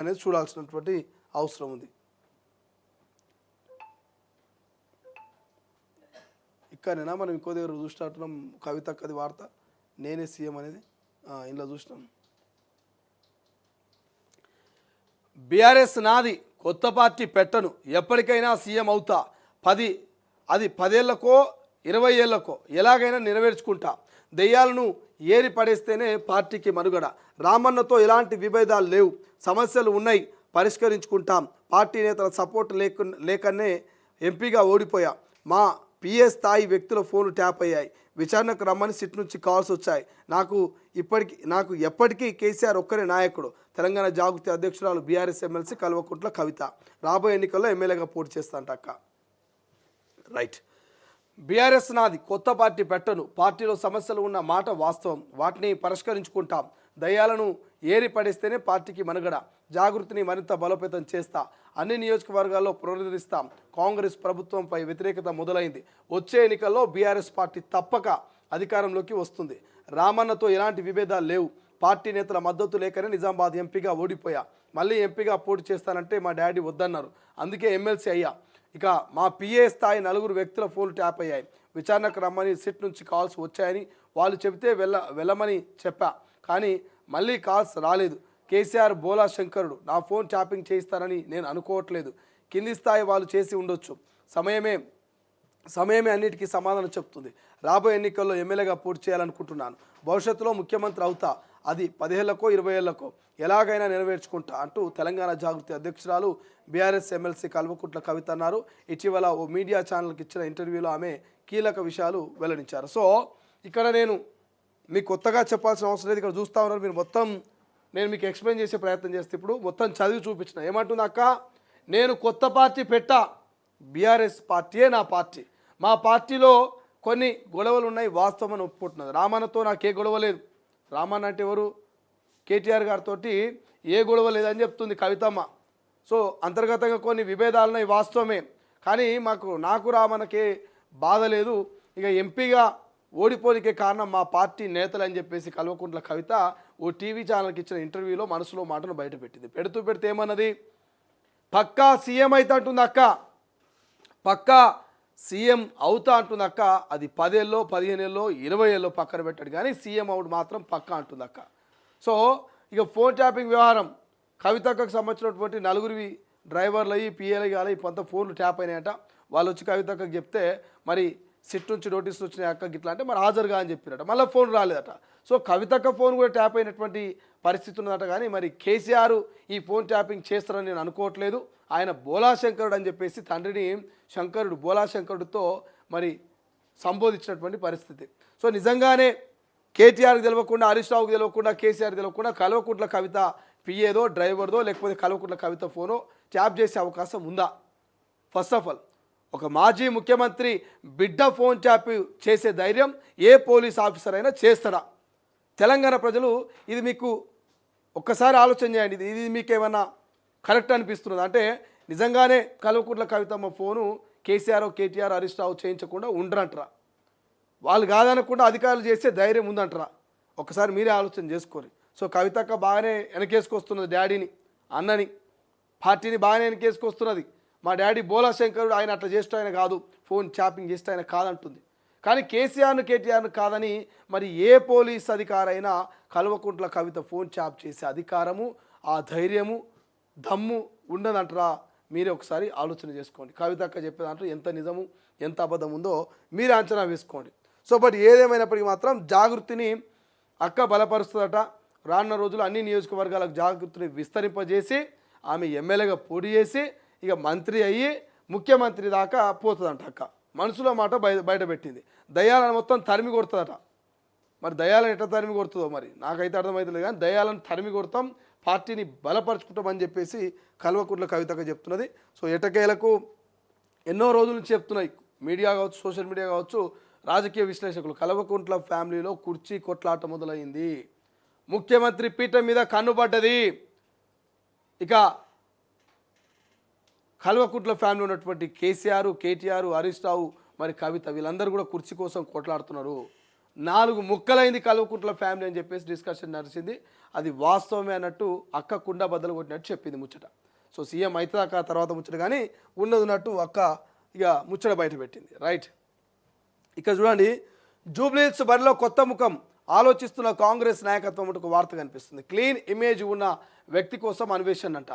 అనేది చూడాల్సినటువంటి అవసరం ఉంది. ఇక్కడనేనా మనం ఇంకో దగ్గర చూసినట్టున్నాం కవితక్కది వార్త, నేనే సీఎం అనేది ఇంట్లో చూసినాం. బీఆర్ఎస్ నాది, కొత్త పార్టీ పెట్టను, ఎప్పటికైనా సీఎం అవుతా, 10 ఏళ్లకో 20 ఏళ్లకో ఎలాగైనా నెరవేర్చుకుంటా, దెయ్యాలను ఏరి పడేస్తేనే పార్టీకి మనుగడ, రామన్నతో ఎలాంటి విభేదాలు లేవు, సమస్యలు ఉన్నాయి పరిష్కరించుకుంటాం, పార్టీ నేతల సపోర్ట్ లేకనే ఎంపీగా ఓడిపోయా, మా పిఏ స్థాయి వ్యక్తుల ఫోన్లు ట్యాప్ అయ్యాయి, విచారణకు రమ్మని సిట్ నుంచి కాల్స్ వచ్చాయి, నాకు ఎప్పటికీ కేసీఆర్ ఒక్కరే నాయకుడు, తెలంగాణ జాగృతి అధ్యక్షురాలు బీఆర్ఎస్ ఎమ్మెల్సీ కల్వకుంట్ల కవిత రాబోయే ఎన్నికల్లో ఎమ్మెల్యేగా పోటీ చేస్తాంట అక్క. రైట్. బీఆర్ఎస్ నాది, కొత్త పార్టీ పెట్టను, పార్టీలో సమస్యలు ఉన్న మాట వాస్తవం, వాటిని పరిష్కరించుకుంటాం, దయ్యాలను ఏరి పడేస్తేనే పార్టీకి మనుగడ, జాగృతిని మరింత బలోపేతం చేస్తా, అన్ని నియోజకవర్గాల్లో పునరుద్ధరిస్తాం, కాంగ్రెస్ ప్రభుత్వంపై వ్యతిరేకత మొదలైంది, వచ్చే ఎన్నికల్లో బీఆర్ఎస్ పార్టీ తప్పక అధికారంలోకి వస్తుంది, రామన్నతో ఎలాంటి విభేదాలు లేవు, పార్టీ నేతల మద్దతు లేకనే నిజామాబాద్ ఎంపీగా ఓడిపోయా, మళ్ళీ ఎంపీగా పోటీ చేస్తానంటే మా డాడీ వద్దన్నారు, అందుకే ఎమ్మెల్సీ అయ్యా, ఇక మా పిఏ స్థాయి 4 వ్యక్తుల ఫోన్లు ట్యాప్ అయ్యాయి, విచారణకు రమ్మని సిట్ నుంచి కాల్స్ వచ్చాయని వాళ్ళు చెబితే వెళ్ళమని చెప్పా, కానీ మళ్ళీ కాల్స్ రాలేదు, కేసీఆర్ బోలా శంకరుడు నా ఫోన్ ట్యాపింగ్ చేయిస్తారని నేను అనుకోవట్లేదు, కింది స్థాయి వాళ్ళు చేసి ఉండొచ్చు, సమయమే అన్నిటికీ సమాధానం చెప్తుంది, రాబోయే ఎన్నికల్లో ఎమ్మెల్యేగా పోటీ చేయాలనుకుంటున్నాను, భవిష్యత్తులో ముఖ్యమంత్రి అవుతా, అది 10 ఏళ్లకో 20 ఏళ్లకో ఎలాగైనా నెరవేర్చుకుంటా అంటూ తెలంగాణ జాగృతి అధ్యక్షురాలు బీఆర్ఎస్ ఎమ్మెల్సీ కల్వకుంట్ల కవిత అన్నారు. ఇటీవల ఓ మీడియా ఛానల్కి ఇచ్చిన ఇంటర్వ్యూలో ఆమె కీలక విషయాలు వెల్లడించారు. సో ఇక్కడ నేను మీకు కొత్తగా చెప్పాల్సిన అవసరం లేదు, ఇక్కడ చూస్తూ ఉన్నారు మీరు, మొత్తం నేను మీకు ఎక్స్ప్లెయిన్ చేసే ప్రయత్నం చేస్తే ఇప్పుడు మొత్తం చదివి చూపించిన. ఏమంటుంది అక్క, నేను కొత్త పార్టీ పెట్టా, బీఆర్ఎస్ పార్టీయే నా పార్టీ, మా పార్టీలో కొన్ని గొడవలు ఉన్నాయి వాస్తవం అని ఒప్పుకుంటున్నది, రామన్నతో నాకే గొడవ లేదు, రామన్న అంటే ఎవరు, కేటీఆర్ గారితో ఏ గొడవ లేదని చెప్తుంది కవితమ్మ. సో అంతర్గతంగా కొన్ని విభేదాలున్నాయి వాస్తవమే, కానీ నాకు రామన్నకే బాధ లేదు, ఇక ఎంపీగా ఓడిపోనికే కారణం మా పార్టీ నేతలు అని చెప్పేసి కల్వకుంట్ల కవిత ఓ టీవీ ఛానల్కి ఇచ్చిన ఇంటర్వ్యూలో మనసులో మాటను బయటపెట్టింది. పెడితే ఏమన్నది, పక్కా సీఎం అయితే అంటుంది అక్క, పక్కా సీఎం అవుతా అంటుంది అక్క, అది 10 ఏళ్ళలో 15 ఏళ్ళలో 20 ఏళ్ళలో పక్కన పెట్టాడు, కానీ సీఎం అవుట్ మాత్రం పక్కా అంటుంది అక్క. సో ఇక ఫోన్ ట్యాపింగ్ వ్యవహారం కవితక్కకు సంబంధించినటువంటి 4 డ్రైవర్లు అయ్యి పిఏలు కాలి కొంత ఫోన్లు ట్యాప్ అయినాయట, వాళ్ళు వచ్చి కవితక్కకు చెప్తే మరి సిట్ నుంచి నోటీసులు వచ్చినాయి అక్క గిట్లా అంటే మరి హాజరుగా అని చెప్పినట, మళ్ళీ ఫోన్ రాలేదట. సో కవితక్క ఫోన్ కూడా ట్యాప్ అయినటువంటి పరిస్థితి ఉన్నదట, కానీ మరి కేసీఆర్ ఈ ఫోన్ ట్యాపింగ్ చేస్తారని నేను అనుకోవట్లేదు, ఆయన బోలా శంకరుడు అని చెప్పేసి తండ్రిని శంకరుడు బోలా శంకరుడితో మరి సంబోధించినటువంటి పరిస్థితి. సో నిజంగానే కేటీఆర్కి తెలియకుండా, హరీష్ రావుకి తెలియకుండా, కేసీఆర్ తెలియకుండా కల్వకుంట్ల కవిత పిఏదో డ్రైవర్దో లేకపోతే కల్వకుంట్ల కవిత ఫోనో ట్యాప్ చేసే అవకాశం ఉందా? ఫస్ట్ ఆఫ్ ఆల్ ఒక మాజీ ముఖ్యమంత్రి బిడ్డ ఫోన్ ట్యాప్ చేసే ధైర్యం ఏ పోలీస్ ఆఫీసర్ అయినా చేస్తారా? తెలంగాణ ప్రజలు ఇది మీకు ఒక్కసారి ఆలోచన చేయండి, ఇది మీకు ఏమన్నా కరెక్ట్ అనిపిస్తున్నది అంటే నిజంగానే కల్వకుంట్ల కవితమ్మ ఫోను కేసీఆర్ కేటీఆర్ హరీష్ రావు చేయించకుండా ఉండరంటరా, వాళ్ళు కాదనకుండా అధికారులు చేసే ధైర్యం ఉందంటరా? ఒకసారి మీరే ఆలోచన చేసుకోరు. సో కవితక్క బాగానే వెనకేసుకొస్తున్నది డాడీని, అన్నని, పార్టీని బాగానే వెనకేసుకొస్తున్నది. మా డాడీ బోలా శంకరుడు, ఆయన అట్లా చేస్తూ ఆయన కాదు, ఫోన్ ట్యాపింగ్ చేస్తూ ఆయన కాదంటుంది. కానీ కేసీఆర్ను కేటీఆర్ను కాదని మరి ఏ police అధికారైనా Kalvakuntla Kavitha phone tap చేసే అధికారము, ఆ ధైర్యము, దమ్ము ఉండదంటరా? మీరే ఒకసారి ఆలోచన చేసుకోండి. కవితక్క చెప్పేదాంట్లో ఎంత నిజము ఎంత అబద్ధం ఉందో మీరు అంచనా వేసుకోండి. సో బట్ ఏదేమైనప్పటికీ మాత్రం జాగృతిని అక్క బలపరుస్తుందట. రానున్న రోజులు అన్ని నియోజకవర్గాలకు జాగృతిని విస్తరింపజేసి ఆమె ఎమ్మెల్యేగా పోటీ చేసి ఇక మంత్రి అయ్యి ముఖ్యమంత్రి దాకా పోతుందంట అక్క. మనసులో మాట బయటపెట్టింది. దయాలను మొత్తం తరిమి కొడుతుందట. మరి దయాలను ఎట్లా తరిమి కొడుతుందో మరి నాకైతే అర్థమవుతుంది, కానీ దయాలను తరిమి కొడతాం, పార్టీని బలపరుచుకుంటామని చెప్పేసి కల్వకుంట్ల కవితగా చెప్తున్నది. సో ఎటకేలకు ఎన్నో రోజుల నుంచి చెప్తున్నాయి మీడియా కావచ్చు, సోషల్ మీడియా కావచ్చు, రాజకీయ విశ్లేషకులు, కల్వకుంట్ల ఫ్యామిలీలో కుర్చీ కొట్లాట మొదలైంది, ముఖ్యమంత్రి పీఠం మీద కన్నుపడ్డది. ఇక కల్వకుంట్ల ఫ్యామిలీ ఉన్నటువంటి కేసీఆర్, కేటీఆర్, హరీష్ రావు, మరి కవిత వీళ్ళందరూ కూడా కుర్చీ కోసం కొట్లాడుతున్నారు. 4 ముక్కలైంది కల్వకుంట్ల ఫ్యామిలీ అని చెప్పేసి డిస్కషన్ నడిచింది. అది వాస్తవమే అన్నట్టు అక్క కుండ బద్దలు కొట్టినట్టు చెప్పింది ముచ్చట. సో సీఎం అయితే అక్క తర్వాత ముచ్చట కానీ ఉన్నట్టు అక్క ఇక ముచ్చట బయట పెట్టింది. రైట్, ఇక్కడ చూడండి, జూబ్లీహిల్స్ బరిలో కొత్త ముఖం ఆలోచిస్తున్న కాంగ్రెస్ నాయకత్వం ఒక వార్త కనిపిస్తుంది. క్లీన్ ఇమేజ్ ఉన్న వ్యక్తి కోసం అన్వేషణ అంట.